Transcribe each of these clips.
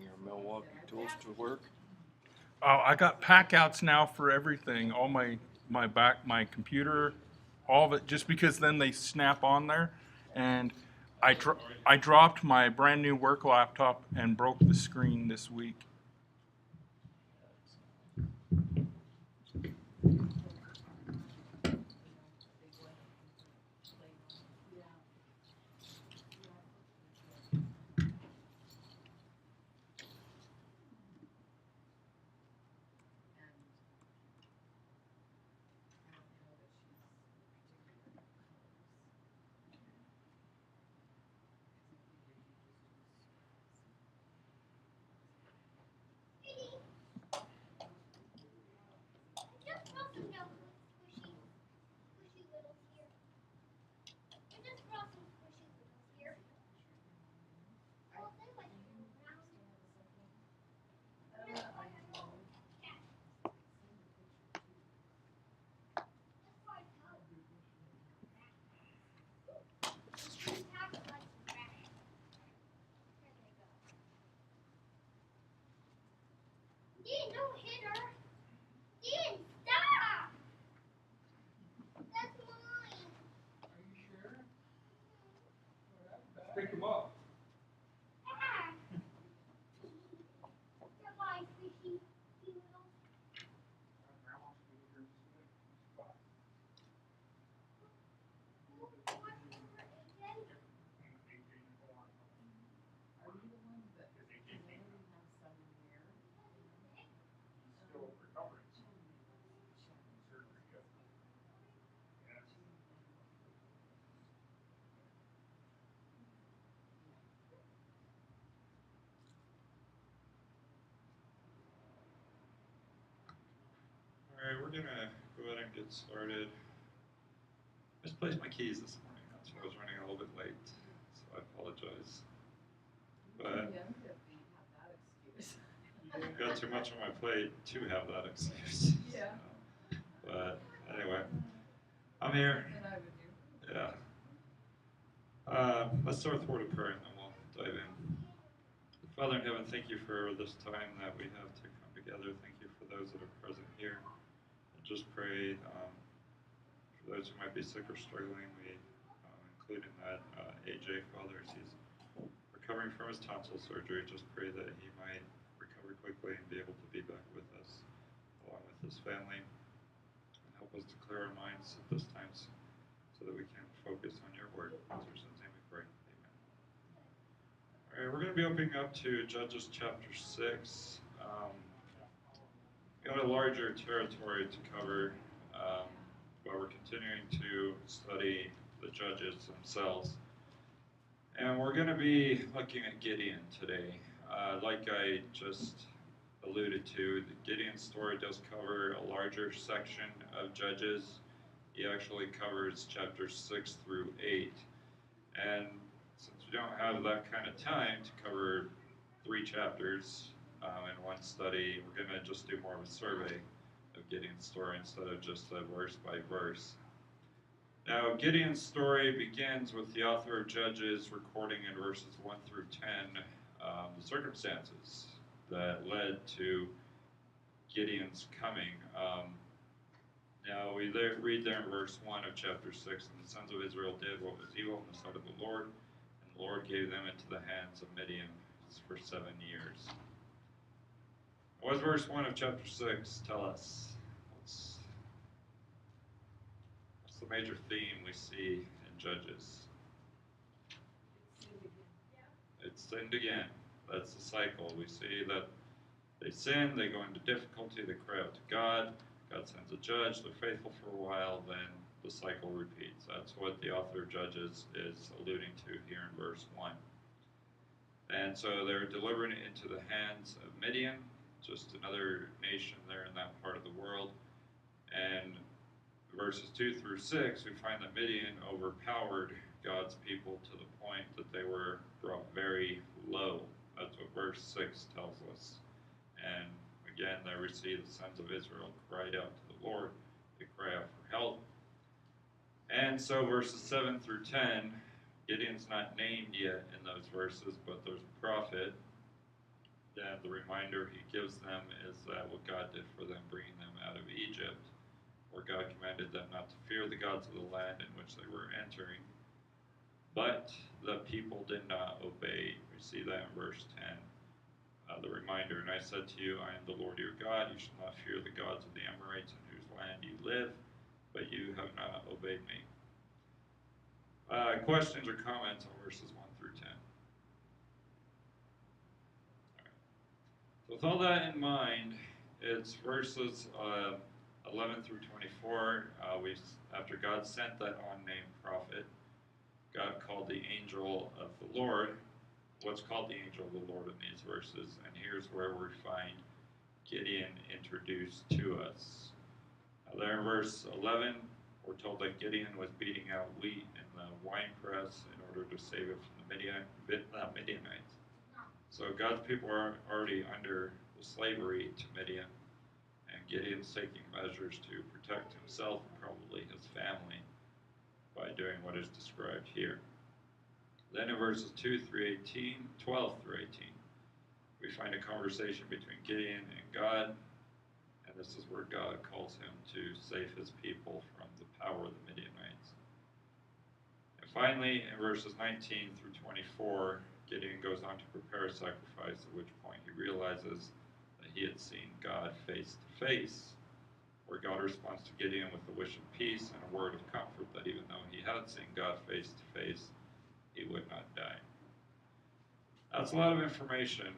bring your Milwaukee tools to work? Oh, I got pack outs now for everything. All my computer, all of it. Just because then they snap on there, and I dropped my brand new work laptop and broke the screen this week. Pick them up. Alright, we're gonna go ahead and get started. I misplaced my keys this morning, that's why I was running a little bit late, so I apologize. But I've got too much on my plate to have that excuse. Yeah. But anyway, I'm here. And I would do. Yeah. Let's start with a word of prayer and then we'll dive in. Father in heaven, thank you for this time that we have to come together. Thank you for those that are present here. I just pray for those who might be sick or struggling. We include in that AJ, Father, as he's recovering from his tonsil surgery. Just pray that he might recover quickly and be able to be back with us, along with his family. And help us to clear our minds at this time so that we can focus on your word. In Jesus' name we pray. Amen. All right, we're going to be opening up to Judges chapter 6. We got a larger territory to cover, but we're continuing to study the judges themselves. And we're going to be looking at Gideon today. Like I just alluded to, the Gideon story does cover a larger section of Judges. He actually covers chapters 6 through 8. And since we don't have that kind of time to cover 3 chapters in one study, we're going to just do more of a survey of Gideon's story instead of just a verse by verse. Now, Gideon's story begins with the author of Judges recording in verses 1 through 10 the circumstances that led to Gideon's coming. Now, we read there in verse 1 of chapter 6, and the sons of Israel did what was evil in the sight of the Lord, and the Lord gave them into the hands of Midian for 7 years. What does verse 1 of chapter 6 tell us? What's the major theme we see in Judges? It's sinned again. That's the cycle. We see that they sin, they go into difficulty, they cry out to God, God sends a judge, they're faithful for a while, then the cycle repeats. That's what the author of Judges is alluding to here in verse 1. And so they're delivering it into the hands of Midian, just another nation there in that part of the world. And verses 2 through 6, we find that Midian overpowered God's people to the point that they were brought very low. That's what verse 6 tells us. And again, there we see the sons of Israel cried out to the Lord. They cry out for help. And so verses 7 through 10, Gideon's not named yet in those verses, but there's a prophet then the reminder he gives them is that what God did for them, bringing them out of Egypt, where God commanded them not to fear the gods of the land in which they were entering. But the people did not obey. We see that in verse 10. The reminder, and I said to you, I am the Lord your God. You shall not fear the gods of the Amorites in whose land you live, but you have not obeyed me. Questions or comments on verses 1 through 10? So with all that in mind, it's verses 11 through 24. After God sent that unnamed prophet, God called the angel of the Lord. What's called the angel of the Lord in these verses? And here's where we find Gideon introduced to us. There in verse 11, we're told that Gideon was beating out wheat in the winepress in order to save it from the Midianites. So God's people are already under the slavery to Midian, and Gideon's taking measures to protect himself and probably his family by doing what is described here. Then in verses 12 through 18, we find a conversation between Gideon and God, and this is where God calls him to save his people from the power of the Midianites. And finally, in verses 19 through 24, Gideon goes on to prepare a sacrifice, at which point he realizes that he had seen God face to face, where God responds to Gideon with a wish of peace and a word of comfort that even though he had seen God face to face, he would not die. That's a lot of information.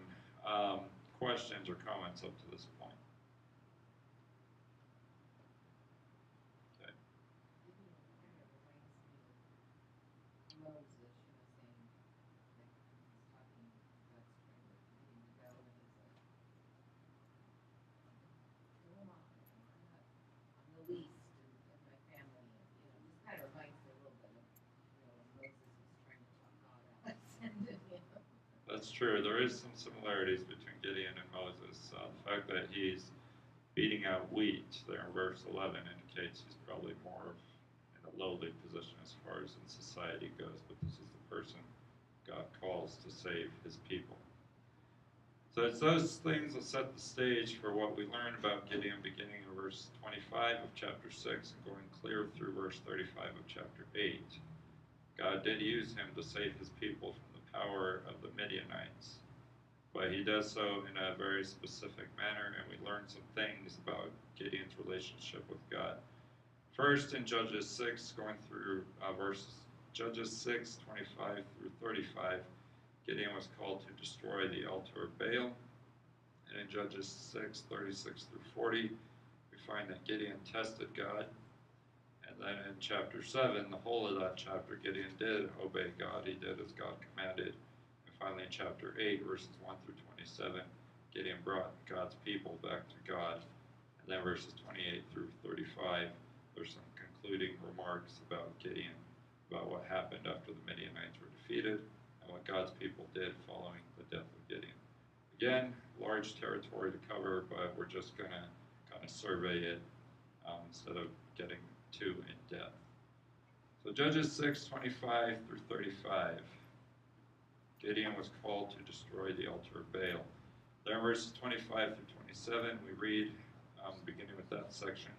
Questions or comments up to this point? Okay. That's true. There is some similarities between Gideon and Moses. The fact that he's beating out wheat there in verse 11 indicates he's probably more in a lowly position as far as in society goes, but this is the person God calls to save his people. So it's those things that set the stage for what we learn about Gideon beginning in verse 25 of chapter 6 and going clear through verse 35 of chapter 8. God did use him to save his people from the power of the Midianites, but he does so in a very specific manner, and we learn some things about Gideon's relationship with God. First, in Judges 6, going through Judges 6, 25 through 35, Gideon was called to destroy the altar of Baal. And in Judges 6, 36 through 40, we find that Gideon tested God. And then in chapter 7, the whole of that chapter, Gideon did obey God. He did as God commanded. And finally in chapter 8, verses 1 through 27, Gideon brought God's people back to God. And then verses 28 through 35, there's some concluding remarks about Gideon, about what happened after the Midianites were defeated, and what God's people did following the death of Gideon. Again, large territory to cover, but we're just going to kind of survey it instead of getting too in depth. So Judges 6, 25 through 35. Gideon was called to destroy the altar of Baal. There in verses 25 through 27, we read, beginning with that section,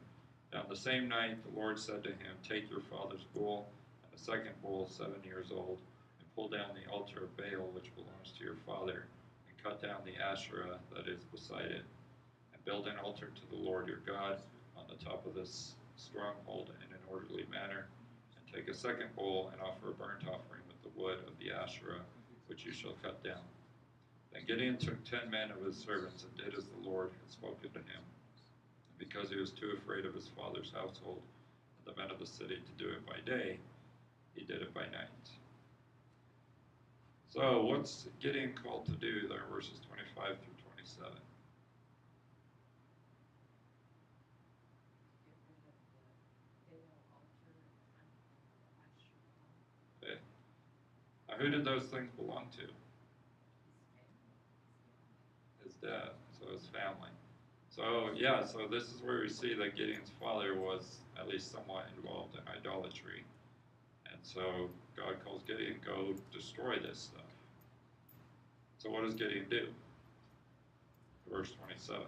"On the same night the Lord said to him, Take your father's bull, and a second bull 7 years old, and pull down the altar of Baal which belongs to your father, and cut down the Asherah that is beside it, and build an altar to the Lord your God on the top of this stronghold in an orderly manner, and take a second bull and offer a burnt offering with the wood of the Asherah, which you shall cut down." Then Gideon took 10 men of his servants and did as the Lord had spoken to him. And because he was too afraid of his father's household and the men of the city to do it by day, he did it by night. So what's Gideon called to do there in verses 25 through 27? Okay. Now who did those things belong to? His dad, so his family. So yeah, so this is where we see that Gideon's father was at least somewhat involved in idolatry. And so God calls Gideon, go destroy this stuff. So what does Gideon do? verse 27.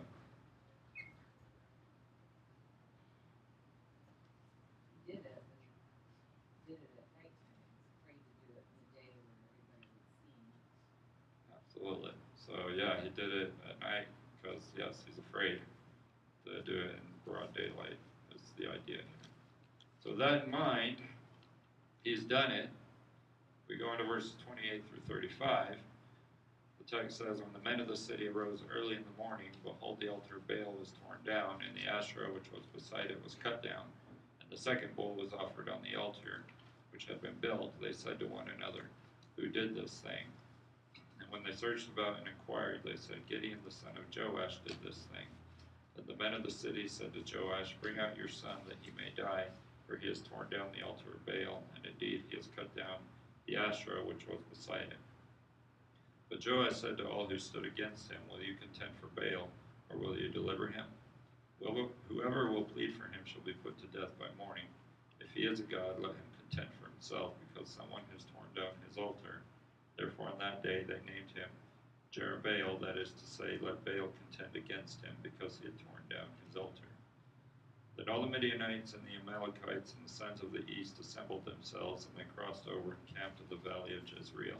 He did it, but he did it at nighttime. He was afraid to do it in the day when everybody would see. Absolutely. So yeah, he did it at night because yes, he's afraid to do it in broad daylight. Is the idea here. So that in mind, he's done it. We go into verses 28 through 35. The text says, "When the men of the city arose early in the morning, behold, the altar of Baal was torn down, and the Asherah which was beside it was cut down. And the second bull was offered on the altar, which had been built. They said to one another, Who did this thing? And when they searched about and inquired, they said, Gideon the son of Joash did this thing. Then the men of the city said to Joash, Bring out your son, that he may die, for he has torn down the altar of Baal, and indeed he has cut down the Asherah which was beside it. But Joash said to all who stood against him, Will you contend for Baal, or will you deliver him? Whoever will plead for him shall be put to death by morning. If he is a god, let him contend for himself, because someone has torn down his altar. Therefore on that day they named him Jerubbaal, that is to say, let Baal contend against him, because he had torn down his altar. Then all the Midianites and the Amalekites and the sons of the east assembled themselves, and they crossed over and camped in the valley of Jezreel.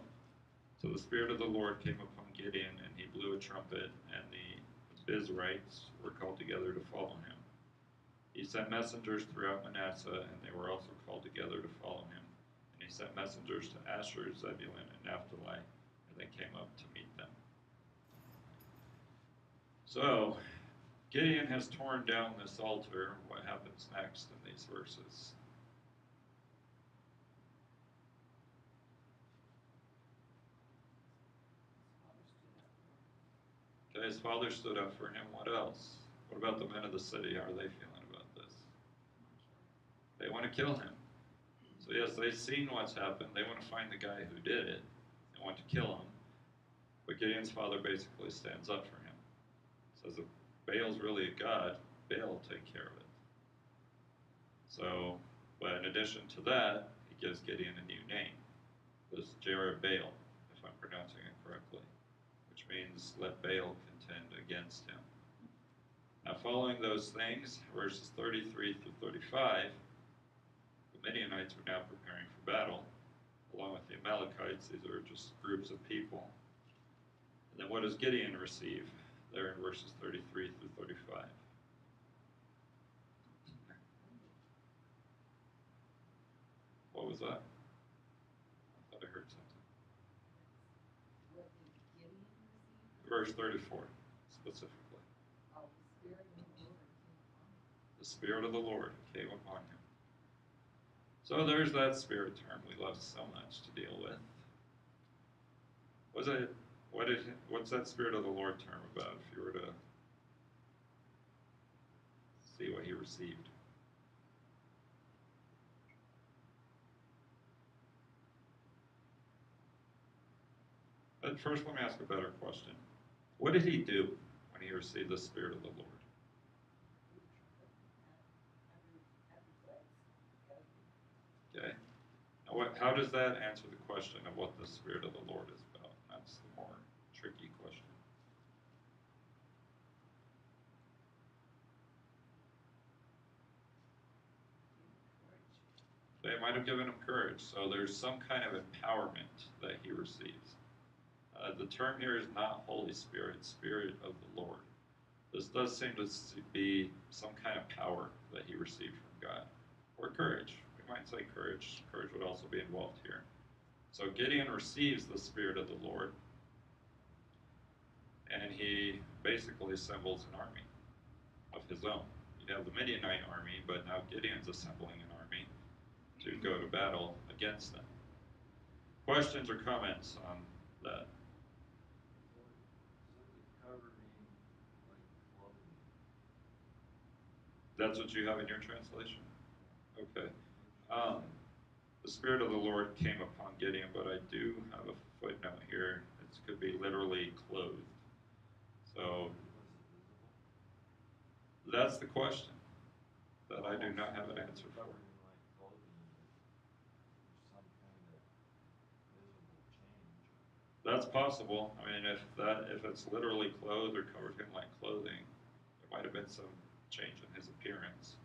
So the Spirit of the Lord came upon Gideon, and he blew a trumpet, and the Bizrites were called together to follow him. He sent messengers throughout Manasseh, and they were also called together to follow him. And he sent messengers to Asher, Zebulun, and Naphtali, and they came up to meet them. So, Gideon has torn down this altar. What happens next in these verses? Okay, his father stood up for him. What else? What about the men of the city? How are they feeling about this? They want to kill him. So yes, they've seen what's happened. They want to find the guy who did it and want to kill him. But Gideon's father basically stands up for him. Says if Baal's really a god, Baal will take care of it. So, but in addition to that, he gives Gideon a new name. This is Jerubbaal, if I'm pronouncing it correctly, which means let Baal contend against him. Now, following those things, verses 33 through 35, the Midianites were now preparing for battle, along with the Amalekites. These are just groups of people. And then what does Gideon receive? There in verses 33 through 35. What was that? I thought I heard something. What did Gideon receive? Verse 34, specifically. Oh, the Spirit of the Lord came upon him. The Spirit of the Lord came upon him. So there's that spirit term we love so much to deal with. What's that Spirit of the Lord term about, if you were to see what he received? But first, let me ask a better question. What did he do when he received the Spirit of the Lord? Okay. Now, how does that answer the question of what the Spirit of the Lord is about? That's the more tricky question. They might have given him courage, so there's some kind of empowerment that he receives. The term here is not Holy Spirit, Spirit of the Lord. This does seem to be some kind of power that he received from God, or courage. We might say courage. Courage would also be involved here. So Gideon receives the Spirit of the Lord, and he basically assembles an army of his own. You have the Midianite army, but now Gideon's assembling an army to go to battle against them. Questions or comments on that? That's what you have in your translation? Okay. The Spirit of the Lord came upon Gideon, but I do have a footnote here. It could be literally clothed. So that's the question that I do not have an answer for. That's possible. I mean, if it's literally clothed or covered him like clothing, there might have been some change in his appearance.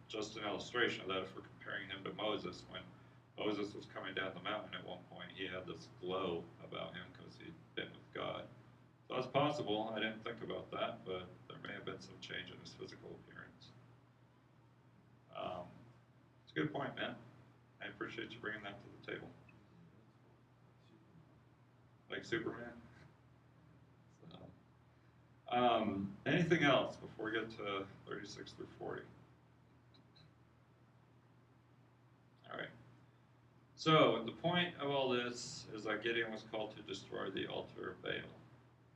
Just an illustration of that, if we're comparing him to Moses, when Moses was coming down the mountain at one point, he had this glow about him because he'd been with God. So that's possible. I didn't think about that, but there may have been some change in his physical appearance. It's a good point, man. I appreciate you bringing that to the table. Like Superman. So, anything else before we get to 36 through 40? All right. So the point of all this is that Gideon was called to destroy the altar of Baal.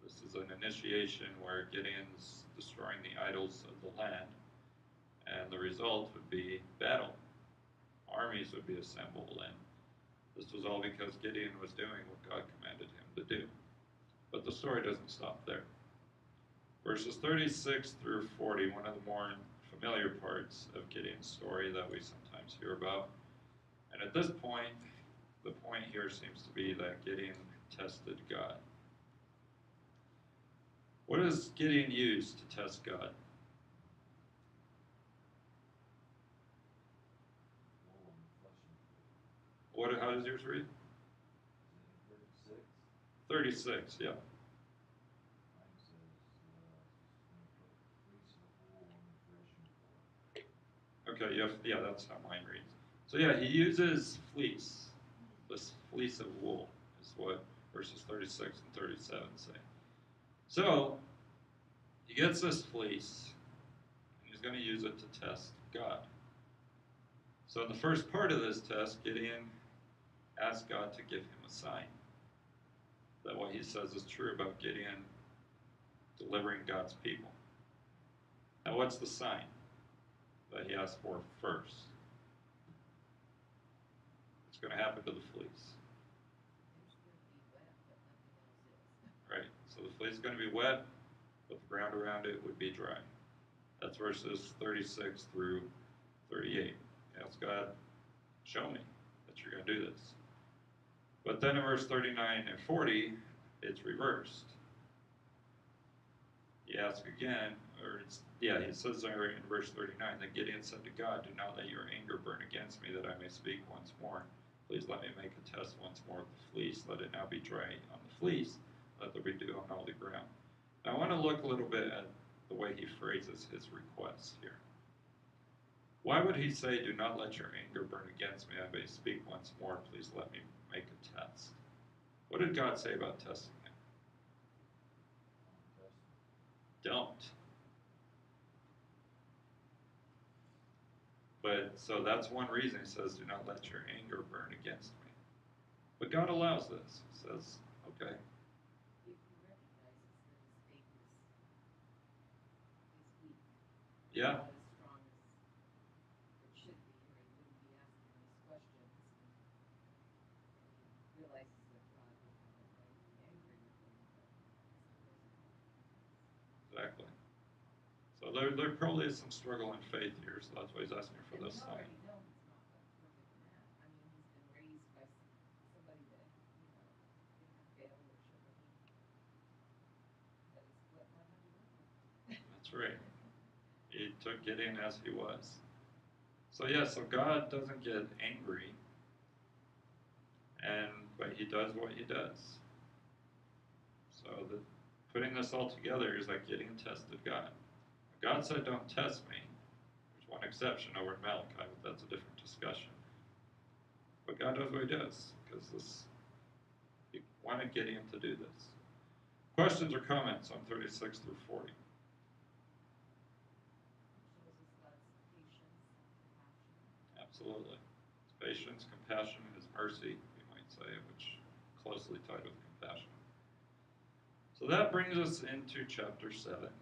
This is an initiation where Gideon's destroying the idols of the land, and the result would be battle. Armies would be assembled, and this was all because Gideon was doing what God commanded him to do. But the story doesn't stop there. Verses 36 through 40, one of the more familiar parts of Gideon's story that we sometimes hear about. And at this point, the point here seems to be that Gideon tested God. What does Gideon use to test God? How does yours read? 36, yeah. Okay, yeah, that's how mine reads. So yeah, he uses fleece. This fleece of wool is what verses 36 and 37 say. So he gets this fleece, and he's going to use it to test God. So in the first part of this test, Gideon asked God to give him a sign that what he says is true about Gideon delivering God's people. Now, what's the sign that he asked for first? What's going to happen to the fleece? Right, so the fleece is going to be wet, but the ground around it would be dry. That's verses 36 through 38. Ask God, show me that you're going to do this. But then in verse 39 and 40, it's reversed. He asks again, he says there in verse 39 that Gideon said to God, "Do not let your anger burn against me, that I may speak once more. Please let me make a test once more of the fleece. Let it now be dry on the fleece. Let there be dew on all the ground." Now I want to look a little bit at the way he phrases his request here. Why would he say, "Do not let your anger burn against me, I may speak once more. Please let me make a test"? What did God say about testing him? Don't. But so that's one reason he says, "Do not let your anger burn against me." But God allows this. He says, okay. If he recognizes that his faith is weak, Yeah. not as strong as it should be, or he wouldn't be asking these questions, and he realizes that God would have no right to be angry with him, but Exactly. So there probably is some struggle in faith here, so that's why he's asking for this sign. We already know he's not perfect in that. I mean, he's been raised by somebody that, didn't fail or should have. That is what God had to work with. That's right. He took Gideon as he was. So yeah, so God doesn't get angry, but he does what he does. So putting this all together is like Gideon tested God. God said, "Don't test me." There's one exception over in Malachi, but that's a different discussion. But God does what he does, because he wanted Gideon to do this. Questions or comments on 36 through 40? Shows us God's patience and compassion. Absolutely. His patience, compassion, his mercy, we might say, which closely tied with compassion. So that brings us into chapter 7.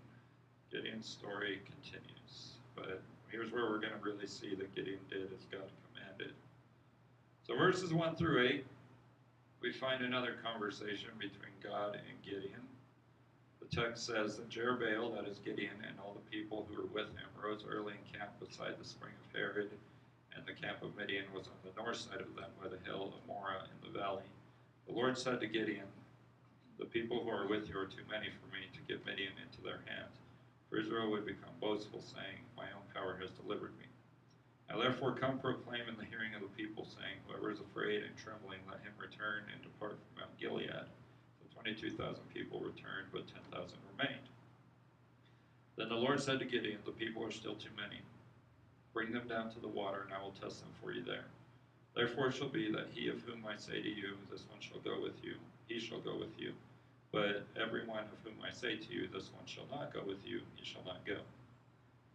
Gideon's story continues. But here's where we're going to really see that Gideon did as God commanded. So verses 1 through 8, we find another conversation between God and Gideon. The text says that Jerubbaal, that is Gideon, and all the people who were with him rose early and camped beside the spring of Harod, and the camp of Midian was on the north side of them by the hill of Morah in the valley. The Lord said to Gideon, the people who are with you are too many for me to give Midian into their hands. For Israel would become boastful, saying, my own power has delivered me. Now therefore come proclaim in the hearing of the people, saying, whoever is afraid and trembling, let him return and depart from Mount Gilead. So 22,000 people returned, but 10,000 remained. Then the Lord said to Gideon, the people are still too many. Bring them down to the water, and I will test them for you there. Therefore it shall be that he of whom I say to you, this one shall go with you, he shall go with you. But every one of whom I say to you, this one shall not go with you, he shall not go.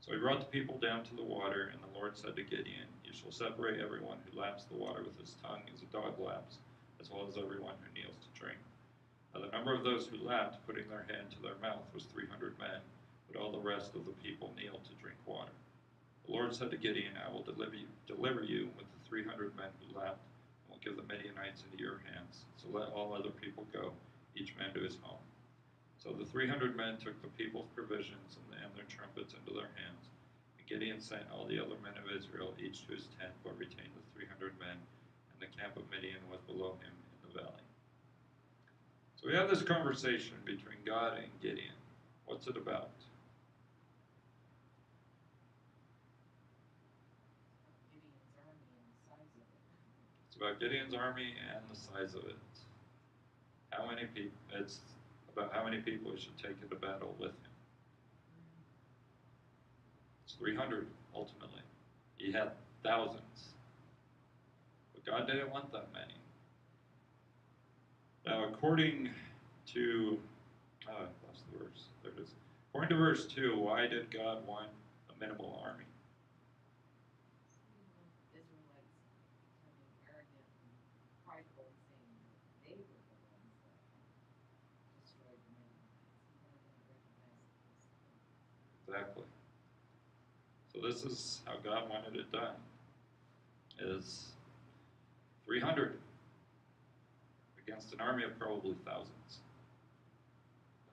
So he brought the people down to the water, and the Lord said to Gideon, you shall separate everyone who laps the water with his tongue as a dog laps, as well as everyone who kneels to drink. Now the number of those who lapped, putting their hand to their mouth, was 300 men, but all the rest of the people kneeled to drink water. The Lord said to Gideon, I will deliver you with the 300 men who lapped, and will give the Midianites into your hands. So let all other people go, each man to his home. So the 300 men took the people's provisions and their trumpets into their hands. And Gideon sent all the other men of Israel, each to his tent, but retained the 300 men, and the camp of Midian was below him in the valley. So we have this conversation between God and Gideon. What's it about? It's about Gideon's army and the size of it. How many people? It's about how many people he should take into battle with him. It's 300 ultimately. He had thousands, but God didn't want that many. Now, according to I lost the verse. There it is. According to verse 2, why did God want a minimal army? Israelites becoming arrogant and prideful and saying they were the ones that destroyed the Midianites. He wanted them to recognize this. Exactly. So this is how God wanted it done. Is 300 against an army of probably thousands.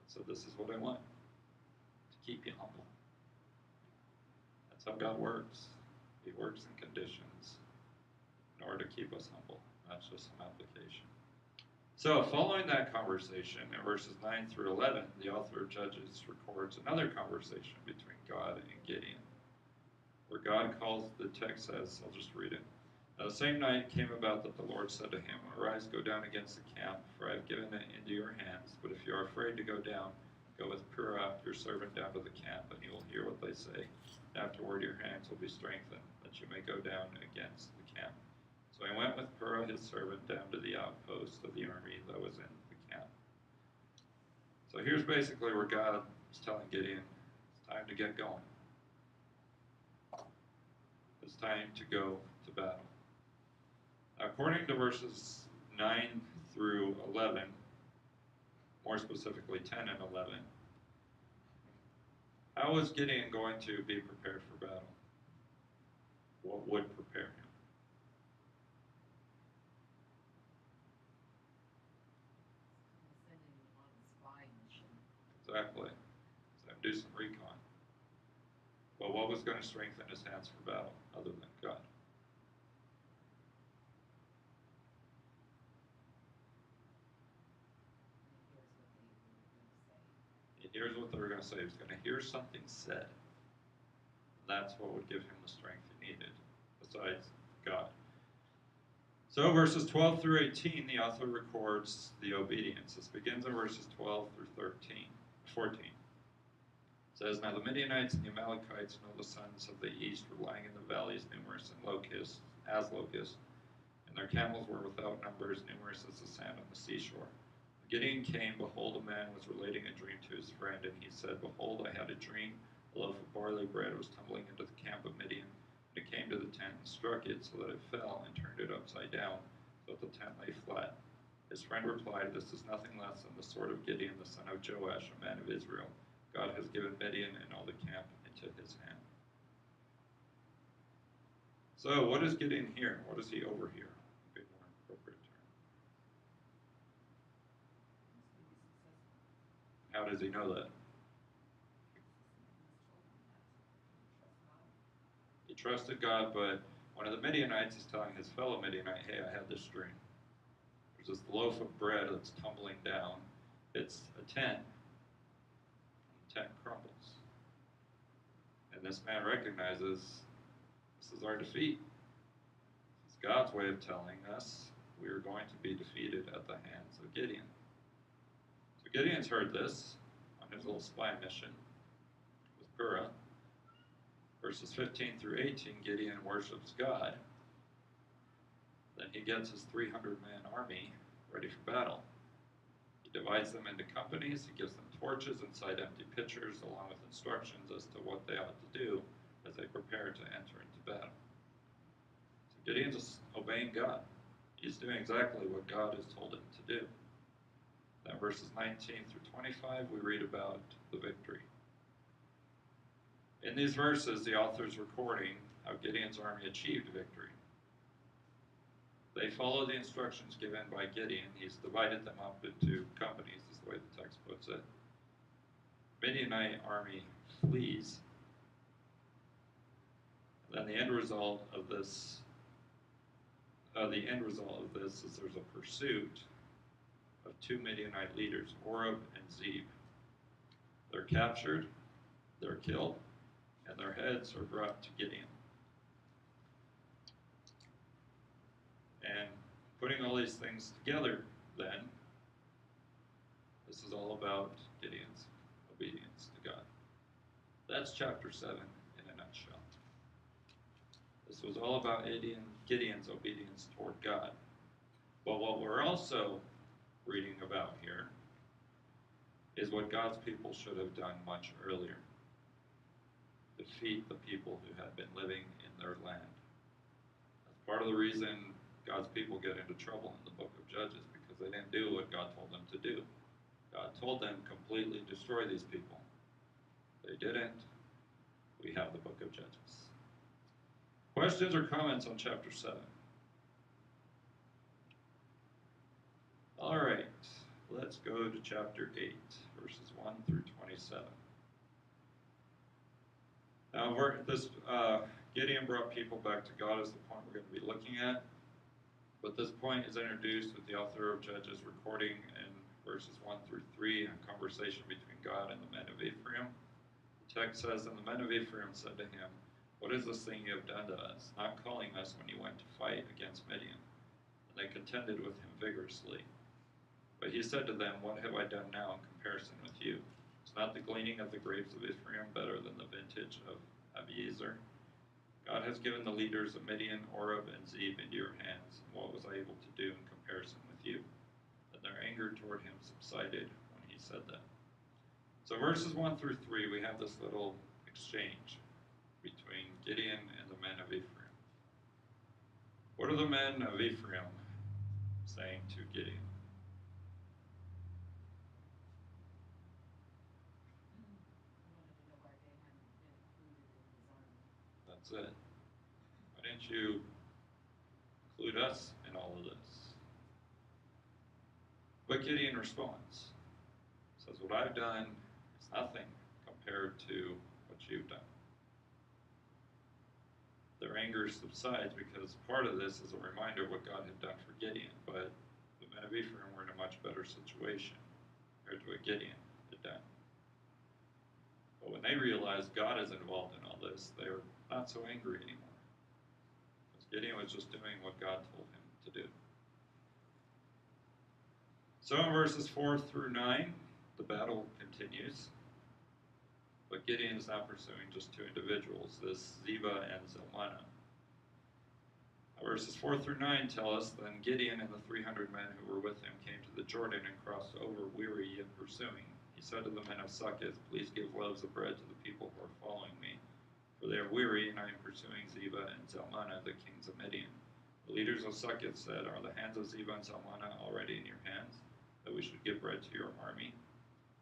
So this is what I want, to keep you humble. That's how God works. He works in conditions in order to keep us humble. That's just some application. So following that conversation in verses 9 through 11, the author of Judges records another conversation between God and Gideon, where God calls, the text says, I'll just read it. Now the same night came about that the Lord said to him, arise, go down against the camp, for I have given it into your hands. But if you are afraid to go down, go with Purah, your servant, down to the camp, and you will hear what they say. Afterward your hands will be strengthened, that you may go down against the camp. So I went with Purah, his servant, down to the outpost of the army that was in the camp. So here's basically where God is telling Gideon, it's time to get going. It's time to go to battle. According to verses 9 through 11, more specifically 10 and 11, how is Gideon going to be prepared for battle? What would prepare him? Sending them on a spy mission. Exactly. So do some recon. But what was going to strengthen his hands for battle other than God? And here's what they were going to say. He hears what they were going to say. He was going to hear something said. That's what would give him the strength he needed, besides God. So verses 12 through 18, the author records the obedience. This begins in verses 12 through 14. It says, now the Midianites and the Amalekites and all the sons of the east were lying in the valleys, numerous and locusts, and their camels were without numbers, numerous as the sand on the seashore. Gideon came, behold, a man was relating a dream to his friend, and he said, behold, I had a dream. A loaf of barley bread was tumbling into the camp of Midian. And it came to the tent and struck it so that it fell and turned it upside down, so that the tent lay flat. His friend replied, this is nothing less than the sword of Gideon, the son of Joash, a man of Israel. God has given Midian and all the camp into his hand. So what does Gideon hear? What does he overhear? Would be a more appropriate term. How does he know that? He trusted God, but one of the Midianites is telling his fellow Midianite, hey, I had this dream. There's just the loaf of bread that's tumbling down. It's a tent. The tent crumbles. And this man recognizes this is our defeat. It's God's way of telling us we are going to be defeated at the hands of Gideon. So Gideon's heard this on his little spy mission with Purah. Verses 15 through 18, Gideon worships God. Then he gets his 300-man army ready for battle. He divides them into companies. He gives them torches inside empty pitchers, along with instructions as to what they ought to do as they prepare to enter into battle. So Gideon's just obeying God. He's doing exactly what God has told him to do. Then verses 19 through 25, we read about the victory. In these verses, the author is recording how Gideon's army achieved victory. They follow the instructions given by Gideon. He's divided them up into companies, is the way the text puts it. Midianite army flees. And then the end result of this is there's a pursuit of two Midianite leaders, Oreb and Zeb. They're captured, they're killed, and their heads are brought to Gideon. And putting all these things together, then, this is all about Gideon's obedience to God. That's chapter 7 in a nutshell. This was all about Gideon's obedience toward God. But what we're also reading about here is what God's people should have done much earlier. Defeat the people who had been living in their land. That's part of the reason God's people get into trouble in the book of Judges, because they didn't do what God told them to do. God told them completely destroy these people. They didn't. We have the book of Judges. Questions or comments on chapter 7? All right, let's go to chapter 8, verses 1 through 27. Now, Gideon brought people back to God is the point we're going to be looking at. But this point is introduced with the author of Judges recording in verses 1 through 3 a conversation between God and the men of Ephraim. The text says, "And the men of Ephraim said to him, 'What is this thing you have done to us, not calling us when you went to fight against Midian?' And they contended with him vigorously. But he said to them, 'What have I done now in comparison with you? Is not the gleaning of the grapes of Ephraim better than the vintage of Abiezer? God has given the leaders of Midian, Oreb, and Zeb into your hands. And what was I able to do in comparison with you?' And their anger toward him subsided when he said that." So verses 1 through 3, we have this little exchange between Gideon and the men of Ephraim. What are the men of Ephraim saying to Gideon? That's it. Why didn't you include us in all of this? But Gideon responds. He says, "What I've done is nothing compared to what you've done." Their anger subsides because part of this is a reminder of what God had done for Gideon, but the men of Ephraim were in a much better situation compared to what Gideon had done. But when they realized God is involved in all this, they were not so angry anymore. Because Gideon was just doing what God told him to do. So in verses 4 through 9, the battle continues. But Gideon is now pursuing just two individuals, this Zeba and Zalmunna. Verses 4 through 9 tell us, "Then Gideon and the 300 men who were with him came to the Jordan and crossed over, weary yet pursuing. He said to the men of Succoth, 'Please give loaves of bread to the people who are following me, for they are weary, and I am pursuing Zeba and Zalmunna, the kings of Midian.' The leaders of Succoth said, 'Are the hands of Zeba and Zalmunna already in your hands, that we should give bread to your army?'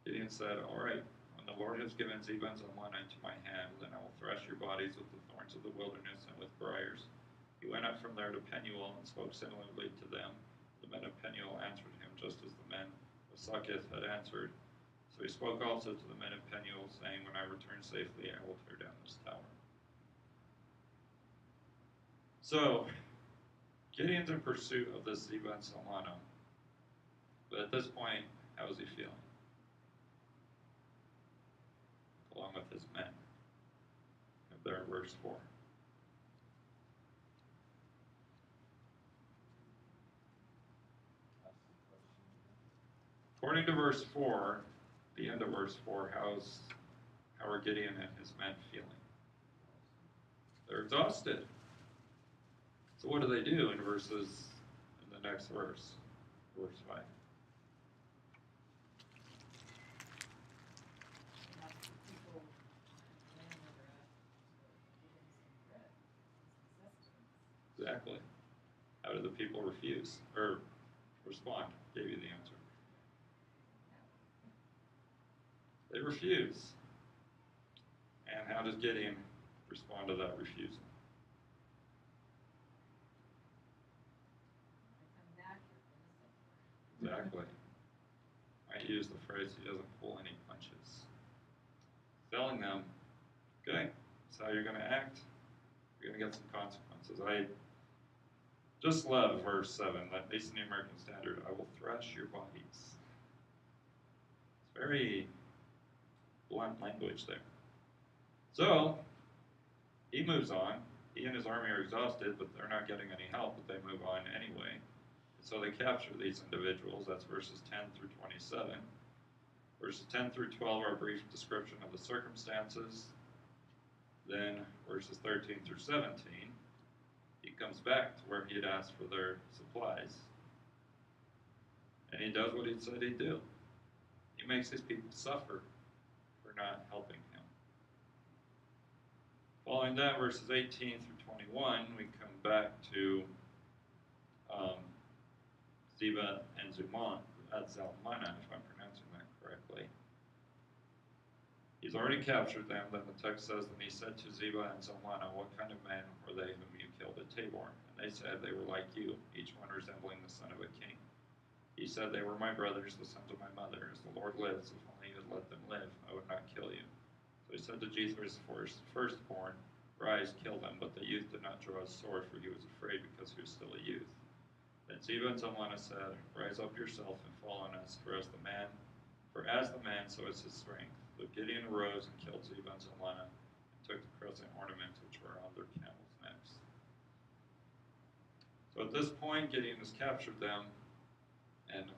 Gideon said, 'All right. When the Lord has given Zeba and Zalmunna into my hand, then I will thresh your bodies with the thorns of the wilderness and with briars.' He went up from there to Penuel and spoke similarly to them. The men of Penuel answered him just as the men of Succoth had answered. So he spoke also to the men of Penuel, saying, 'When I return safely, I will tear down this tower.'" So, Gideon's in pursuit of this Zeba and Zalmunna, But at this point, how is he feeling? Along with his men. Up there in verse 4. According to verse 4, the end of verse 4, how are Gideon and his men feeling? They're exhausted. So what do they do in the next verse 5? Exactly. How do the people refuse or respond? Gave you the answer. They refuse. And how does Gideon respond to that refusal? Exactly. I use the phrase, he doesn't pull any punches. Telling them, okay, that's how you're going to act. You're going to get some consequences. I just love verse 7, at least in the American Standard, I will thrash your bodies. It's very blunt language there. So, he moves on. He and his army are exhausted, but they're not getting any help, but they move on anyway. So they capture these individuals. That's verses 10 through 27. Verses 10 through 12 are a brief description of the circumstances. Then verses 13 through 17, he comes back to where he had asked for their supplies. And he does what he said he'd do. He makes his people suffer for not helping him. Following that, verses 18 through 21, we come back to Ziba and Zalmunna, if I'm pronouncing that correctly. He's already captured them. Then the text says, then he said to Ziba and Zalmunna, what kind of men were they whom you killed at Tabor? And they said, they were like you, each one resembling the son of a king. He said, they were my brothers, the sons of my mother. As the Lord lives, if only you had let them live, I would not kill you. So he said to Jethro's firstborn, rise, kill them. But the youth did not draw his sword, for he was afraid, because he was still a youth. Then Ziba and Zalmunna said, rise up yourself and fall on us, for as the man, so is his strength. So Gideon arose and killed Ziba and Zalmunna, and took the crescent ornaments which were on their camels' necks. So at this point, Gideon has captured them, and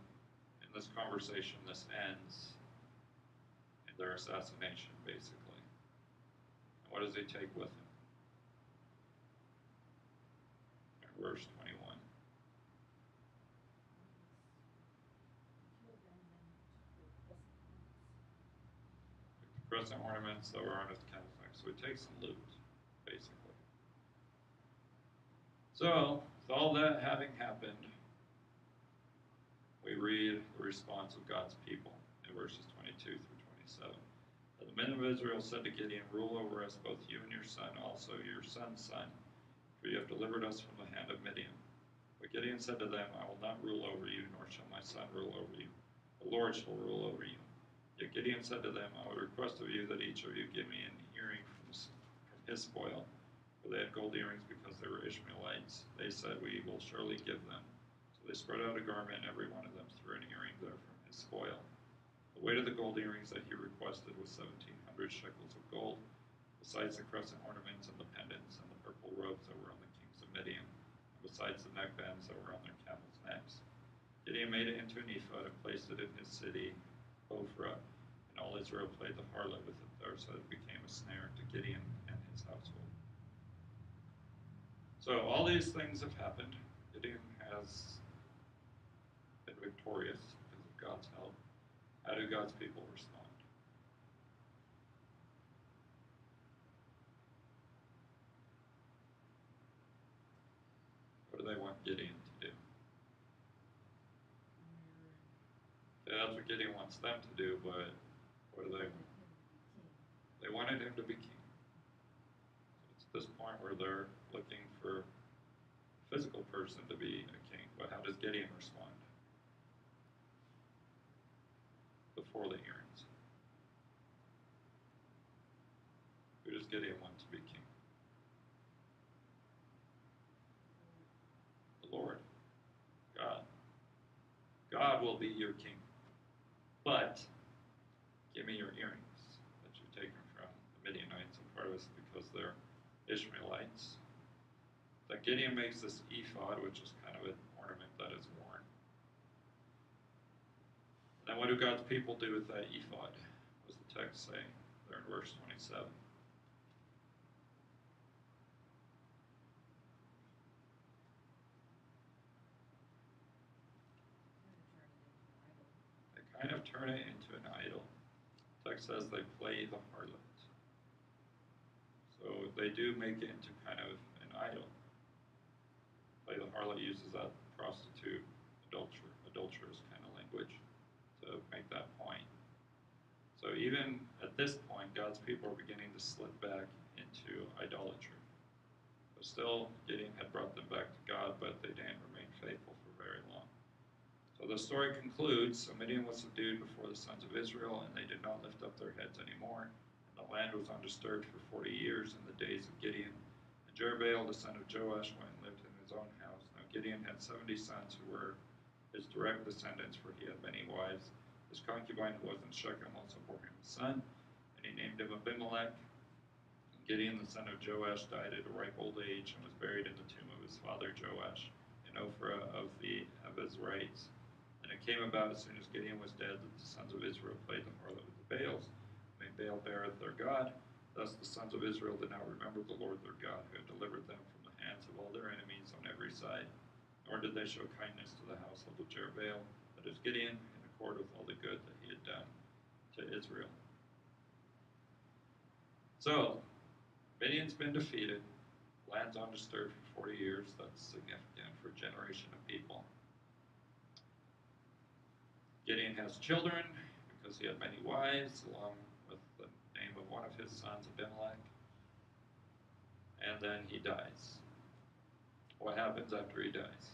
in this conversation, this ends in their assassination, basically. And what does he take with him? In verse 21. Crescent ornaments that were on his camel's neck. So he takes some loot, basically. So, with all that having happened, we read the response of God's people in verses 22 through 27. The men of Israel said to Gideon, rule over us, both you and your son, also your son's son, for you have delivered us from the hand of Midian. But Gideon said to them, I will not rule over you, nor shall my son rule over you. The Lord shall rule over you. Yet Gideon said to them, I would request of you that each of you give me an earring from his spoil. For they had gold earrings because they were Ishmaelites. They said, we will surely give them. So they spread out a garment, and every one of them threw an earring there from his spoil. The weight of the gold earrings that he requested was 1,700 shekels of gold, besides the crescent ornaments and the pendants and the purple robes that were on the kings of Midian, and besides the neckbands that were on their camels' necks. Gideon made it into an ephod and placed it in his city, Ophrah, and all Israel played the harlot with it there, so it became a snare to Gideon and his household. So all these things have happened. Gideon has been victorious because of God's help. How do God's people respond? What do they want Gideon to do? Yeah, that's what Gideon wants them to do, but what do they want? They wanted him to be king. So it's at this point where they're looking for a physical person to be a king. But how does Gideon respond? Before the earrings. Who does Gideon want to be king? The Lord. God. God God will be your king. But give me your earrings that you've taken from the Midianites, and part of it's because they're Ishmaelites. That Gideon makes this ephod, which is kind of an ornament that is worn. Then what do God's people do with that ephod? What does the text say there in verse 27? They kind of turn it into an idol. The text says they play the harlot. So they do make it into kind of an idol. Play the harlot uses that prostitute, adulterous kind of language to make that point. So even at this point, God's people are beginning to slip back into idolatry. But still, Gideon had brought them back to God, but they didn't remain faithful for very long. So the story concludes, so Midian was subdued before the sons of Israel, and they did not lift up their heads anymore. And the land was undisturbed for 40 years in the days of Gideon. And Jerubbaal, the son of Joash, went and lived in his own house. Now Gideon had 70 sons who were his direct descendants, for he had many wives. His concubine who was in Shechem also bore him a son, and he named him Abimelech. And Gideon, the son of Joash, died at a ripe old age, and was buried in the tomb of his father Joash in Ophrah of the Abiezrites. And it came about as soon as Gideon was dead that the sons of Israel played the harlot with the Baals, made Baal Berith their god. Thus the sons of Israel did not remember the Lord their God, who had delivered them from the hands of all their enemies on every side. Nor did they show kindness to the household of Jerubbaal, that is Gideon, in accord with all the good that he had done to Israel. So, Midian's been defeated, land's undisturbed for 40 years. That's significant for a generation of people. Gideon has children because he had many wives, along with the name of one of his sons, Abimelech. And then he dies. What happens after he dies?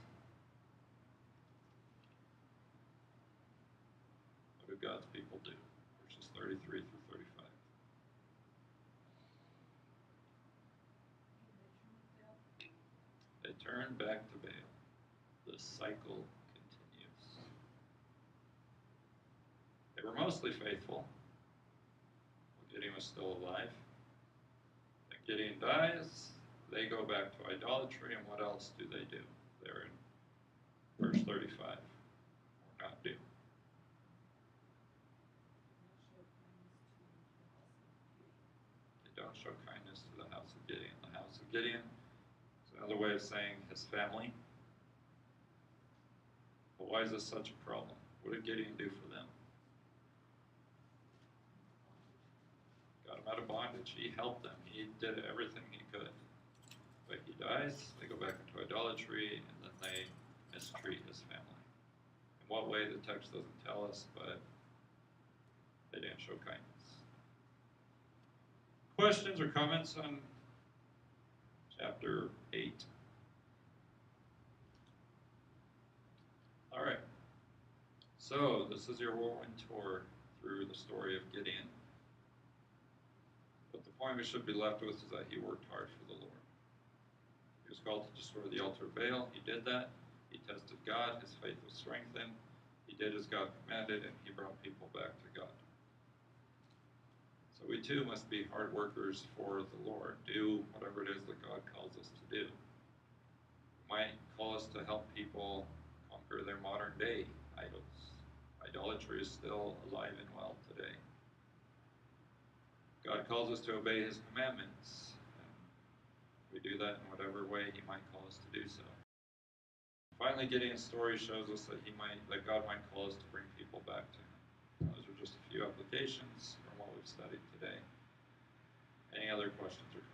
What do God's people do? Verses 33 through 35. They turn back to Baal. The cycle continues. They were mostly faithful. Gideon was still alive. When Gideon dies, they go back to idolatry, and what else do they do? They're in verse 35. Or not do. They don't show kindness to the house of Gideon. The house of Gideon is another way of saying his family. But why is this such a problem? What did Gideon do for them? Got them out of bondage. He helped them. He did everything he could. But he dies, they go back into idolatry, and then they mistreat his family. In what way, the text doesn't tell us, but they didn't show kindness. Questions or comments on chapter 8? All right. So, this is your whirlwind tour through the story of Gideon. But the point we should be left with is that he worked hard for the Lord. He was called to destroy the altar of Baal. He did that. He tested God. His faith was strengthened. He did as God commanded, and he brought people back to God. So we too must be hard workers for the Lord. Do whatever it is that God calls us to do. He might call us to help people conquer their modern day idols. Idolatry is still alive and well today. God calls us to obey his commandments. We do that in whatever way he might call us to do so. Finally, Gideon's story shows us that God might call us to bring people back to him. Those are just a few applications from what we've studied today. Any other questions or comments?